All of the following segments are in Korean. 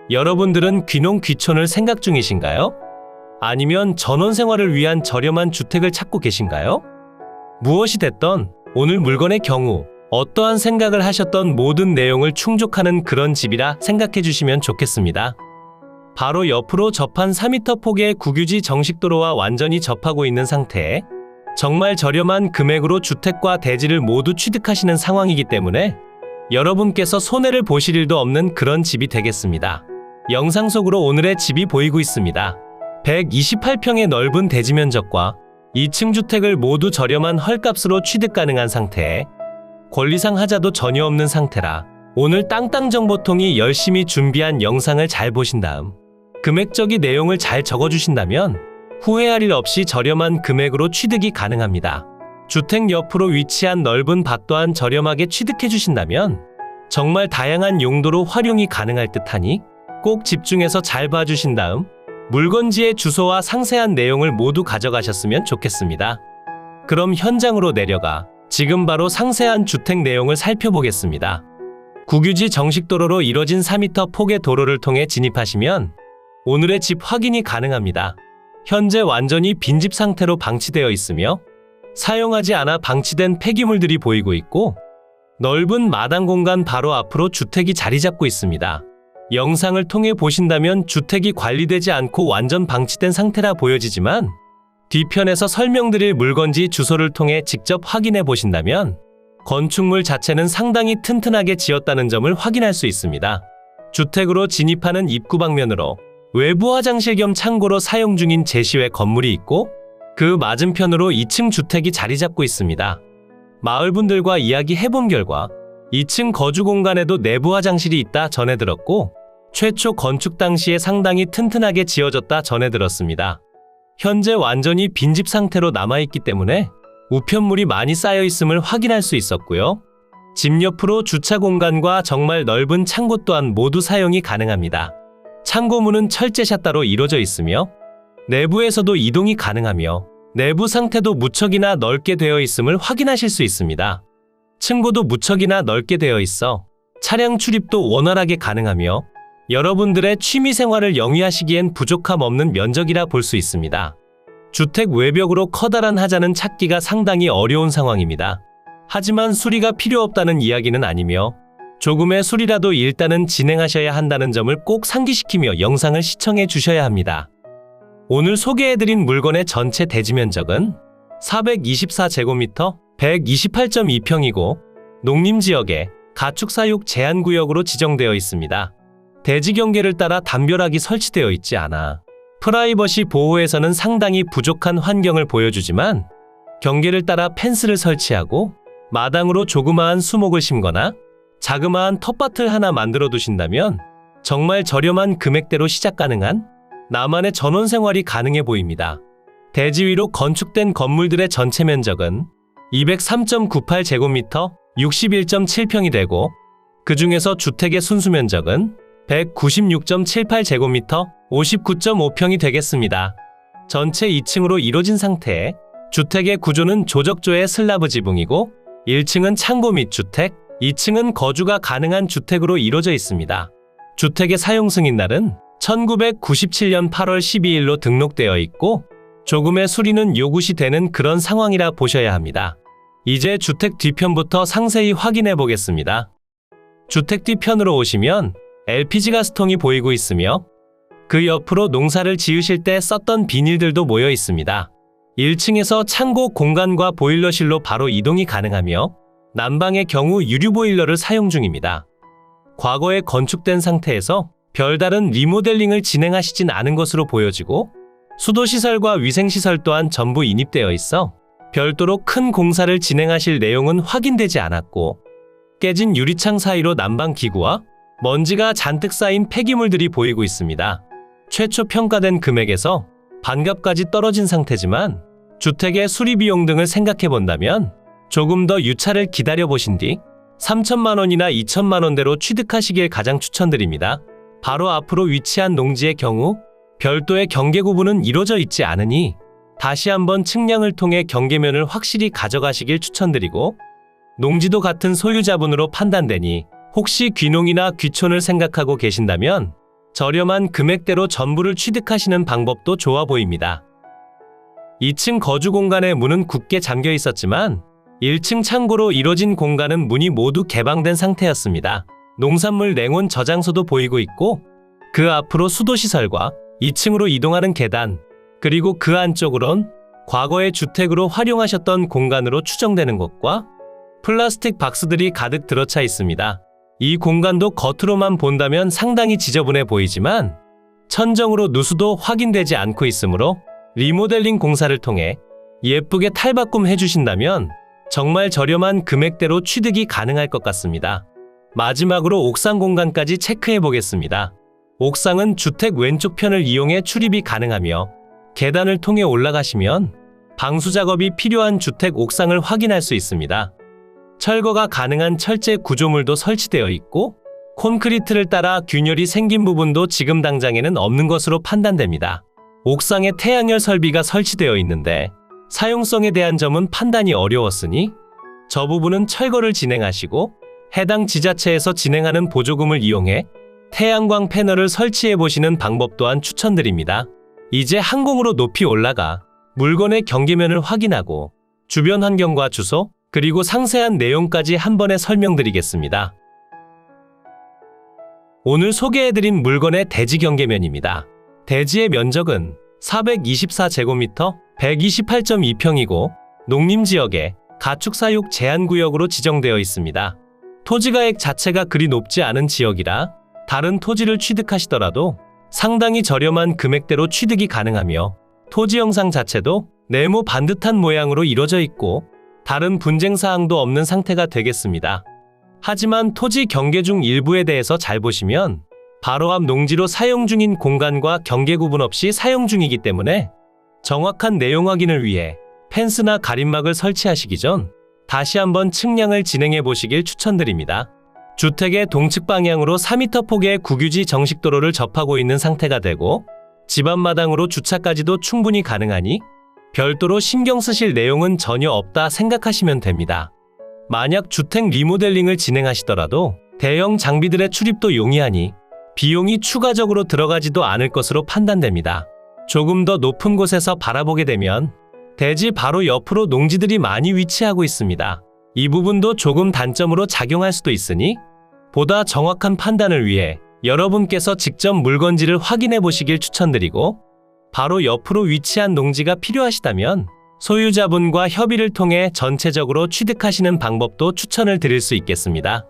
여러분들은 귀농 귀촌을 생각 중이신가요? 아니면 전원 생활을 위한 저렴한 주택을 찾고 계신가요? 무엇이 됐던 오늘 물건의 경우 어떠한 생각을 하셨던 모든 내용을 충족하는 그런 집이라 생각해 주시면 좋겠습니다. 바로 옆으로 접한 4m 폭의 국유지 정식도로와 완전히 접하고 있는 상태에 정말 저렴한 금액으로 주택과 대지를 모두 취득하시는 상황이기 때문에 여러분께서 손해를 보실 일도 없는 그런 집이 되겠습니다. 영상 속으로 오늘의 집이 보이고 있습니다. 128평의 넓은 대지 면적과 2층 주택을 모두 저렴한 헐값으로 취득 가능한 상태에 권리상 하자도 전혀 없는 상태라 오늘 땅땅정보통이 열심히 준비한 영상을 잘 보신 다음 금액적인 내용을 잘 적어주신다면 후회할 일 없이 저렴한 금액으로 취득이 가능합니다. 주택 옆으로 위치한 넓은 밭 또한 저렴하게 취득해 주신다면 정말 다양한 용도로 활용이 가능할 듯하니 꼭 집중해서 잘 봐주신 다음 물건지의 주소와 상세한 내용을 모두 가져가셨으면 좋겠습니다. 그럼 현장으로 내려가 지금 바로 상세한 주택 내용을 살펴보겠습니다. 국유지 정식도로로 이뤄진 4m 폭의 도로를 통해 진입하시면 오늘의 집 확인이 가능합니다. 현재 완전히 빈집 상태로 방치되어 있으며 사용하지 않아 방치된 폐기물들이 보이고 있고 넓은 마당 공간 바로 앞으로 주택이 자리 잡고 있습니다. 영상을 통해 보신다면 주택이 관리되지 않고 완전 방치된 상태라 보여지지만 뒤편에서 설명드릴 물건지 주소를 통해 직접 확인해 보신다면 건축물 자체는 상당히 튼튼하게 지었다는 점을 확인할 수 있습니다. 주택으로 진입하는 입구 방면으로 외부 화장실 겸 창고로 사용 중인 제시외 건물이 있고 그 맞은편으로 2층 주택이 자리 잡고 있습니다. 마을분들과 이야기해본 결과 2층 거주 공간에도 내부 화장실이 있다 전해 들었고 최초 건축 당시에 상당히 튼튼하게 지어졌다 전해 들었습니다. 현재 완전히 빈집 상태로 남아있기 때문에 우편물이 많이 쌓여 있음을 확인할 수 있었고요. 집 옆으로 주차 공간과 정말 넓은 창고 또한 모두 사용이 가능합니다. 창고문은 철제 샷다로 이루어져 있으며 내부에서도 이동이 가능하며 내부 상태도 무척이나 넓게 되어 있음을 확인하실 수 있습니다. 층고도 무척이나 넓게 되어 있어 차량 출입도 원활하게 가능하며 여러분들의 취미생활을 영위하시기엔 부족함 없는 면적이라 볼 수 있습니다. 주택 외벽으로 커다란 하자는 찾기가 상당히 어려운 상황입니다. 하지만 수리가 필요 없다는 이야기는 아니며 조금의 수리라도 일단은 진행하셔야 한다는 점을 꼭 상기시키며 영상을 시청해 주셔야 합니다. 오늘 소개해드린 물건의 전체 대지 면적은 424제곱미터 128.2평이고 농림지역에 가축사육 제한구역으로 지정되어 있습니다. 대지 경계를 따라 담벼락이 설치되어 있지 않아 프라이버시 보호에서는 상당히 부족한 환경을 보여주지만 경계를 따라 펜스를 설치하고 마당으로 조그마한 수목을 심거나 자그마한 텃밭을 하나 만들어 두신다면 정말 저렴한 금액대로 시작 가능한 나만의 전원 생활이 가능해 보입니다. 대지 위로 건축된 건물들의 전체 면적은 203.98제곱미터 61.7평이 되고 그 중에서 주택의 순수 면적은 196.78제곱미터 59.5평이 되겠습니다. 전체 2층으로 이루어진 상태에 주택의 구조는 조적조의 슬라브 지붕이고 1층은 창고 및 주택, 2층은 거주가 가능한 주택으로 이루어져 있습니다. 주택의 사용 승인날은 1997년 8월 12일로 등록되어 있고 조금의 수리는 요구시 되는 그런 상황이라 보셔야 합니다. 이제 주택 뒤편부터 상세히 확인해 보겠습니다. 주택 뒤편으로 오시면 LPG 가스통이 보이고 있으며 그 옆으로 농사를 지으실 때 썼던 비닐들도 모여 있습니다. 1층에서 창고 공간과 보일러실로 바로 이동이 가능하며 난방의 경우 유류 보일러를 사용 중입니다. 과거에 건축된 상태에서 별다른 리모델링을 진행하시진 않은 것으로 보여지고 수도시설과 위생시설 또한 전부 인입되어 있어 별도로 큰 공사를 진행하실 내용은 확인되지 않았고 깨진 유리창 사이로 난방기구와 먼지가 잔뜩 쌓인 폐기물들이 보이고 있습니다. 최초 평가된 금액에서 반값까지 떨어진 상태지만 주택의 수리비용 등을 생각해 본다면 조금 더 유차를 기다려보신 뒤 3천만 원이나 2천만 원대로 취득하시길 가장 추천드립니다. 바로 앞으로 위치한 농지의 경우 별도의 경계 구분은 이루어져 있지 않으니 다시 한번 측량을 통해 경계면을 확실히 가져가시길 추천드리고 농지도 같은 소유자분으로 판단되니 혹시 귀농이나 귀촌을 생각하고 계신다면 저렴한 금액대로 전부를 취득하시는 방법도 좋아 보입니다. 2층 거주 공간의 문은 굳게 잠겨 있었지만 1층 창고로 이뤄진 공간은 문이 모두 개방된 상태였습니다. 농산물 냉온 저장소도 보이고 있고 그 앞으로 수도시설과 2층으로 이동하는 계단, 그리고 그 안쪽으론 과거의 주택으로 활용하셨던 공간으로 추정되는 곳과 플라스틱 박스들이 가득 들어차 있습니다. 이 공간도 겉으로만 본다면 상당히 지저분해 보이지만 천정으로 누수도 확인되지 않고 있으므로 리모델링 공사를 통해 예쁘게 탈바꿈 해주신다면 정말 저렴한 금액대로 취득이 가능할 것 같습니다. 마지막으로 옥상 공간까지 체크해 보겠습니다. 옥상은 주택 왼쪽 편을 이용해 출입이 가능하며 계단을 통해 올라가시면 방수 작업이 필요한 주택 옥상을 확인할 수 있습니다. 철거가 가능한 철제 구조물도 설치되어 있고 콘크리트를 따라 균열이 생긴 부분도 지금 당장에는 없는 것으로 판단됩니다. 옥상에 태양열 설비가 설치되어 있는데 사용성에 대한 점은 판단이 어려웠으니 저 부분은 철거를 진행하시고 해당 지자체에서 진행하는 보조금을 이용해 태양광 패널을 설치해 보시는 방법 또한 추천드립니다. 이제 항공으로 높이 올라가 물건의 경계면을 확인하고 주변 환경과 주소, 그리고 상세한 내용까지 한 번에 설명드리겠습니다. 오늘 소개해드린 물건의 대지 경계면입니다. 대지의 면적은 424제곱미터 128.2평이고 농림지역에 가축사육 제한구역으로 지정되어 있습니다. 토지가액 자체가 그리 높지 않은 지역이라 다른 토지를 취득하시더라도 상당히 저렴한 금액대로 취득이 가능하며 토지 형상 자체도 네모 반듯한 모양으로 이루어져 있고 다른 분쟁사항도 없는 상태가 되겠습니다. 하지만 토지 경계 중 일부에 대해서 잘 보시면 바로 앞 농지로 사용 중인 공간과 경계 구분 없이 사용 중이기 때문에 정확한 내용 확인을 위해 펜스나 가림막을 설치하시기 전 다시 한번 측량을 진행해 보시길 추천드립니다. 주택의 동측 방향으로 4m 폭의 국유지 정식도로를 접하고 있는 상태가 되고 집 앞마당으로 주차까지도 충분히 가능하니 별도로 신경 쓰실 내용은 전혀 없다 생각하시면 됩니다. 만약 주택 리모델링을 진행하시더라도 대형 장비들의 출입도 용이하니 비용이 추가적으로 들어가지도 않을 것으로 판단됩니다. 조금 더 높은 곳에서 바라보게 되면 대지 바로 옆으로 농지들이 많이 위치하고 있습니다. 이 부분도 조금 단점으로 작용할 수도 있으니 보다 정확한 판단을 위해 여러분께서 직접 물건지를 확인해 보시길 추천드리고 바로 옆으로 위치한 농지가 필요하시다면 소유자분과 협의를 통해 전체적으로 취득하시는 방법도 추천을 드릴 수 있겠습니다.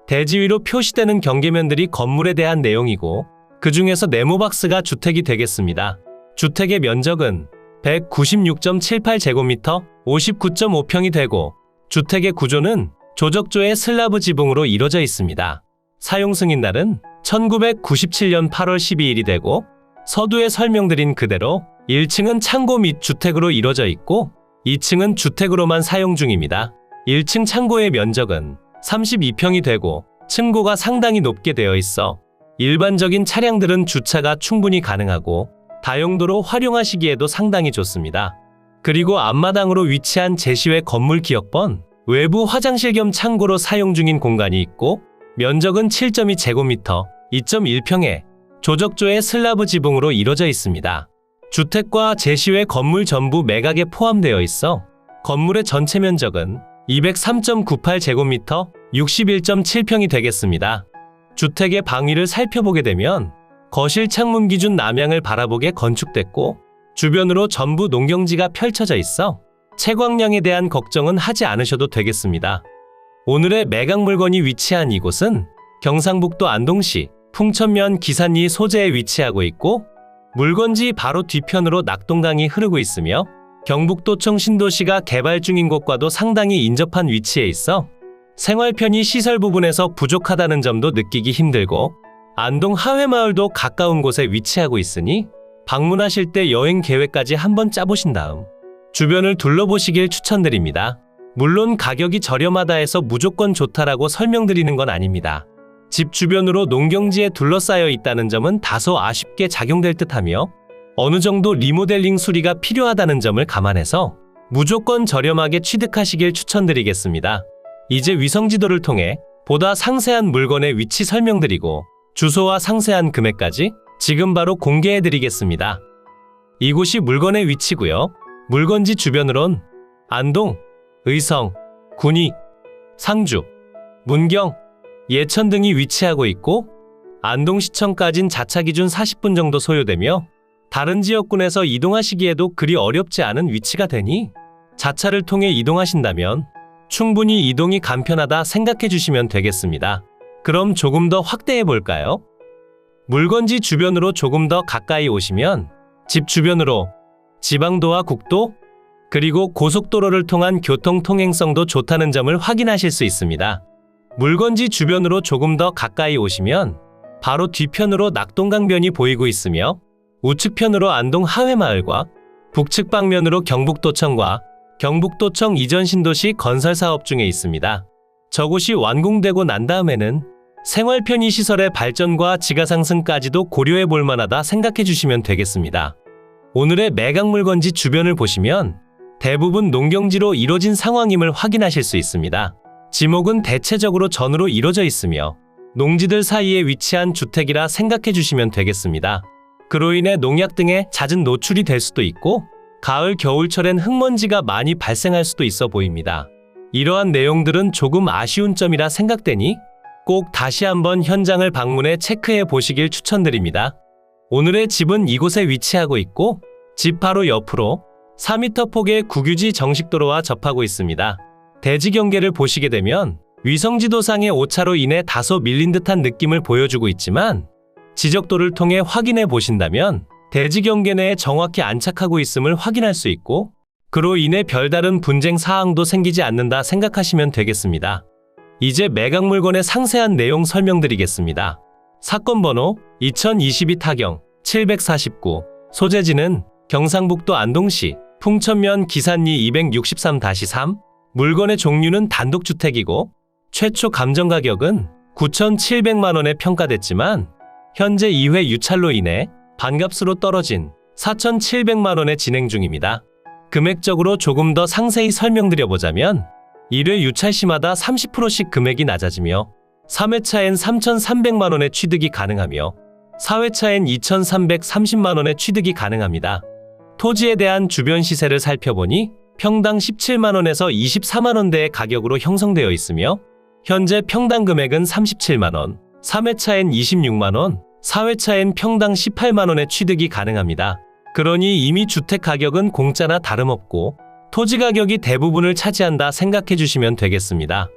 대지 위로 표시되는 경계면들이 건물에 대한 내용이고 그 중에서 네모박스가 주택이 되겠습니다. 주택의 면적은 196.78제곱미터 59.5평이 되고 주택의 구조는 조적조의 슬라브 지붕으로 이루어져 있습니다. 사용 승인날은 1997년 8월 12일이 되고 서두에 설명드린 그대로 1층은 창고 및 주택으로 이루어져 있고 2층은 주택으로만 사용 중입니다. 1층 창고의 면적은 32평이 되고 층고가 상당히 높게 되어 있어 일반적인 차량들은 주차가 충분히 가능하고 다용도로 활용하시기에도 상당히 좋습니다. 그리고 앞마당으로 위치한 제시외 건물 기역번, 외부 화장실 겸 창고로 사용 중인 공간이 있고 면적은 7.2제곱미터 2.1평에 조적조의 슬라브 지붕으로 이루어져 있습니다. 주택과 제시외 건물 전부 매각에 포함되어 있어 건물의 전체 면적은 203.98제곱미터 61.7평이 되겠습니다. 주택의 방위를 살펴보게 되면 거실 창문 기준 남향을 바라보게 건축됐고 주변으로 전부 농경지가 펼쳐져 있어 채광량에 대한 걱정은 하지 않으셔도 되겠습니다. 오늘의 매각 물건이 위치한 이곳은 경상북도 안동시 풍천면 기산리 소재에 위치하고 있고 물건지 바로 뒤편으로 낙동강이 흐르고 있으며 경북도청 신도시가 개발 중인 곳과도 상당히 인접한 위치에 있어 생활 편의 시설 부분에서 부족하다는 점도 느끼기 힘들고 안동 하회마을도 가까운 곳에 위치하고 있으니 방문하실 때 여행 계획까지 한번 짜보신 다음 주변을 둘러보시길 추천드립니다. 물론 가격이 저렴하다 해서 무조건 좋다라고 설명드리는 건 아닙니다. 집 주변으로 농경지에 둘러싸여 있다는 점은 다소 아쉽게 작용될 듯하며 어느 정도 리모델링 수리가 필요하다는 점을 감안해서 무조건 저렴하게 취득하시길 추천드리겠습니다. 이제 위성지도를 통해 보다 상세한 물건의 위치 설명드리고 주소와 상세한 금액까지 지금 바로 공개해 드리겠습니다. 이곳이 물건의 위치고요. 물건지 주변으론 안동, 의성, 군위, 상주, 문경, 예천 등이 위치하고 있고 안동시청까진 자차 기준 40분 정도 소요되며 다른 지역군에서 이동하시기에도 그리 어렵지 않은 위치가 되니 자차를 통해 이동하신다면 충분히 이동이 간편하다 생각해 주시면 되겠습니다. 그럼 조금 더 확대해 볼까요? 물건지 주변으로 조금 더 가까이 오시면 집 주변으로 지방도와 국도 그리고 고속도로를 통한 교통 통행성도 좋다는 점을 확인하실 수 있습니다. 물건지 주변으로 조금 더 가까이 오시면 바로 뒤편으로 낙동강변이 보이고 있으며 우측편으로 안동 하회마을과 북측 방면으로 경북도청과 경북도청 이전 신도시 건설 사업 중에 있습니다. 저곳이 완공되고 난 다음에는 생활 편의 시설의 발전과 지가 상승까지도 고려해 볼 만하다 생각해 주시면 되겠습니다. 오늘의 매각 물건지 주변을 보시면 대부분 농경지로 이뤄진 상황임을 확인하실 수 있습니다. 지목은 대체적으로 전으로 이뤄져 있으며 농지들 사이에 위치한 주택이라 생각해 주시면 되겠습니다. 그로 인해 농약 등의 잦은 노출이 될 수도 있고 가을 겨울철엔 흙먼지가 많이 발생할 수도 있어 보입니다. 이러한 내용들은 조금 아쉬운 점이라 생각되니 꼭 다시 한번 현장을 방문해 체크해 보시길 추천드립니다. 오늘의 집은 이곳에 위치하고 있고 집 바로 옆으로 4m 폭의 국유지 정식도로와 접하고 있습니다. 대지 경계를 보시게 되면 위성지도상의 오차로 인해 다소 밀린 듯한 느낌을 보여주고 있지만 지적도를 통해 확인해 보신다면 대지 경계 내에 정확히 안착하고 있음을 확인할 수 있고 그로 인해 별다른 분쟁 사항도 생기지 않는다 생각하시면 되겠습니다. 이제 매각 물건의 상세한 내용 설명드리겠습니다. 사건 번호 2022 타경 749 소재지는 경상북도 안동시 풍천면 기산리 263-3 물건의 종류는 단독주택이고 최초 감정 가격은 9,700만원에 평가됐지만 현재 2회 유찰로 인해 반값으로 떨어진 4,700만원에 진행 중입니다. 금액적으로 조금 더 상세히 설명드려보자면 1회 유찰 시마다 30%씩 금액이 낮아지며 3회차엔 3,300만원의 취득이 가능하며 4회차엔 2,330만원의 취득이 가능합니다. 토지에 대한 주변 시세를 살펴보니 평당 17만원에서 24만원대의 가격으로 형성되어 있으며 현재 평당 금액은 37만원, 3회차엔 26만원, 4회차엔 평당 18만원의 취득이 가능합니다. 그러니 이미 주택 가격은 공짜나 다름없고 토지 가격이 대부분을 차지한다 생각해 주시면 되겠습니다.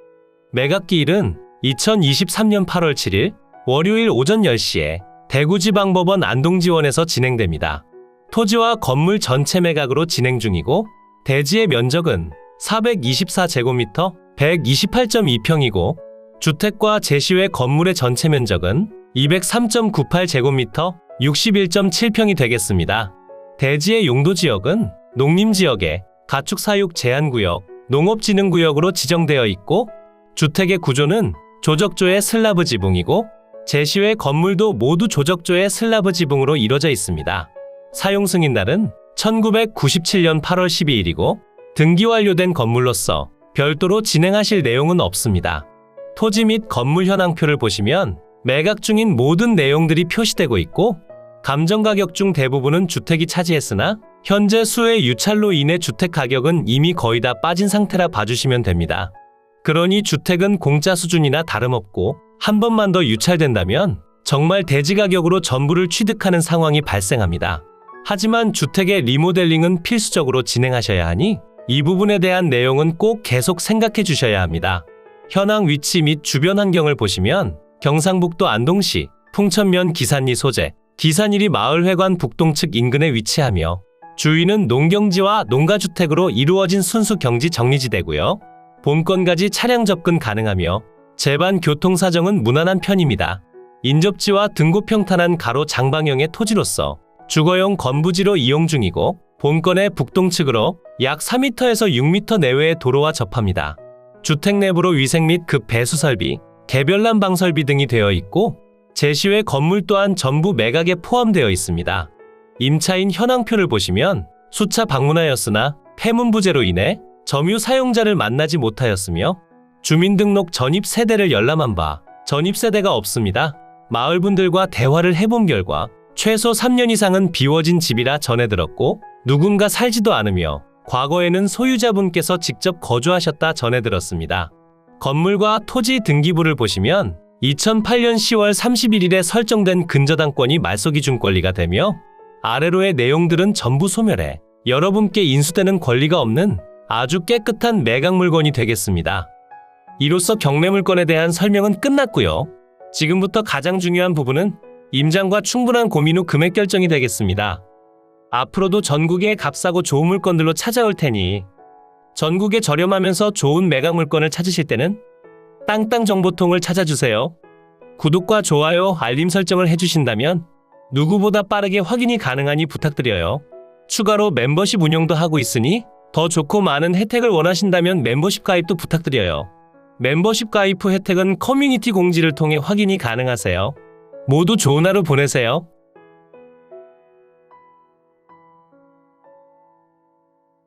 매각기일은 2023년 8월 7일 월요일 오전 10시에 대구지방법원 안동지원에서 진행됩니다. 토지와 건물 전체 매각으로 진행 중이고 대지의 면적은 424제곱미터 128.2평이고 주택과 제시외 건물의 전체 면적은 203.98제곱미터 61.7평이 되겠습니다. 대지의 용도지역은 농림지역에 가축사육 제한구역, 농업진흥구역으로 지정되어 있고 주택의 구조는 조적조의 슬라브 지붕이고 제시외 건물도 모두 조적조의 슬라브 지붕으로 이루어져 있습니다. 사용 승인날은 1997년 8월 12일이고 등기 완료된 건물로서 별도로 진행하실 내용은 없습니다. 토지 및 건물 현황표를 보시면 매각 중인 모든 내용들이 표시되고 있고 감정가격 중 대부분은 주택이 차지했으나 현재 수의 유찰로 인해 주택 가격은 이미 거의 다 빠진 상태라 봐주시면 됩니다. 그러니 주택은 공짜 수준이나 다름없고 한 번만 더 유찰된다면 정말 대지 가격으로 전부를 취득하는 상황이 발생합니다. 하지만 주택의 리모델링은 필수적으로 진행하셔야 하니 이 부분에 대한 내용은 꼭 계속 생각해 주셔야 합니다. 현황 위치 및 주변 환경을 보시면 경상북도 안동시 풍천면 기산리 소재, 기산일이 마을회관 북동측 인근에 위치하며 주위는 농경지와 농가주택으로 이루어진 순수 경지 정리지대고요. 본건까지 차량 접근 가능하며 제반 교통사정은 무난한 편입니다. 인접지와 등고평탄한 가로 장방형의 토지로서 주거용 건부지로 이용 중이고 본건의 북동측으로 약 4m에서 6m 내외의 도로와 접합니다. 주택 내부로 위생 및 급 배수 설비, 개별난 방 설비 등이 되어 있고 제시외 건물 또한 전부 매각에 포함되어 있습니다. 임차인 현황표를 보시면 수차 방문하였으나 폐문 부재로 인해 점유 사용자를 만나지 못하였으며 주민등록 전입 세대를 열람한 바 전입 세대가 없습니다. 마을분들과 대화를 해본 결과 최소 3년 이상은 비워진 집이라 전해 들었고 누군가 살지도 않으며 과거에는 소유자분께서 직접 거주하셨다 전해 들었습니다. 건물과 토지 등기부를 보시면 2008년 10월 31일에 설정된 근저당권이 말소기준 권리가 되며 아래로의 내용들은 전부 소멸해 여러분께 인수되는 권리가 없는 아주 깨끗한 매각 물건이 되겠습니다. 이로써 경매물건에 대한 설명은 끝났고요. 지금부터 가장 중요한 부분은 임장과 충분한 고민 후 금액 결정이 되겠습니다. 앞으로도 전국에 값싸고 좋은 물건들로 찾아올 테니 전국에 저렴하면서 좋은 매각 물건을 찾으실 때는 땅땅정보통을 찾아주세요. 구독과 좋아요, 알림 설정을 해주신다면 누구보다 빠르게 확인이 가능하니 부탁드려요. 추가로 멤버십 운영도 하고 있으니 더 좋고 많은 혜택을 원하신다면 멤버십 가입도 부탁드려요. 멤버십 가입 후 혜택은 커뮤니티 공지를 통해 확인이 가능하세요. 모두 좋은 하루 보내세요.